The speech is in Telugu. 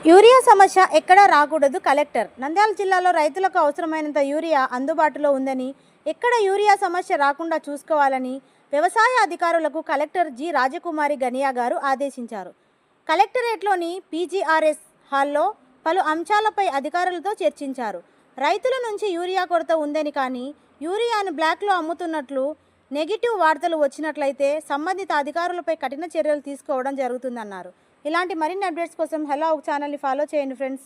యూరియా సమస్య ఎక్కడా రాకూడదు కలెక్టర్. నంద్యాల జిల్లాలో రైతులకు అవసరమైనంత యూరియా అందుబాటులో ఉందని, ఎక్కడ యూరియా సమస్య రాకుండా చూసుకోవాలని వ్యవసాయ అధికారులకు కలెక్టర్ జి రాజకుమారి గనియా గారు ఆదేశించారు. కలెక్టరేట్లోని పీజీఆర్ఎస్ హాల్లో పలు అంశాలపై అధికారులతో చర్చించారు. రైతుల నుంచి యూరియా కొరత ఉందని, కానీ యూరియాను బ్లాక్లో అమ్ముతున్నట్లు నెగిటివ్ వార్తలు వచ్చినట్లయితే సంబంధిత అధికారులపై కఠిన చర్యలు తీసుకోవడం జరుగుతుందన్నారు. ఇలాంటి మరిన్ని అప్డేట్స్ కోసం హలో ఛానల్ని ఫాలో చేయండి ఫ్రెండ్స్.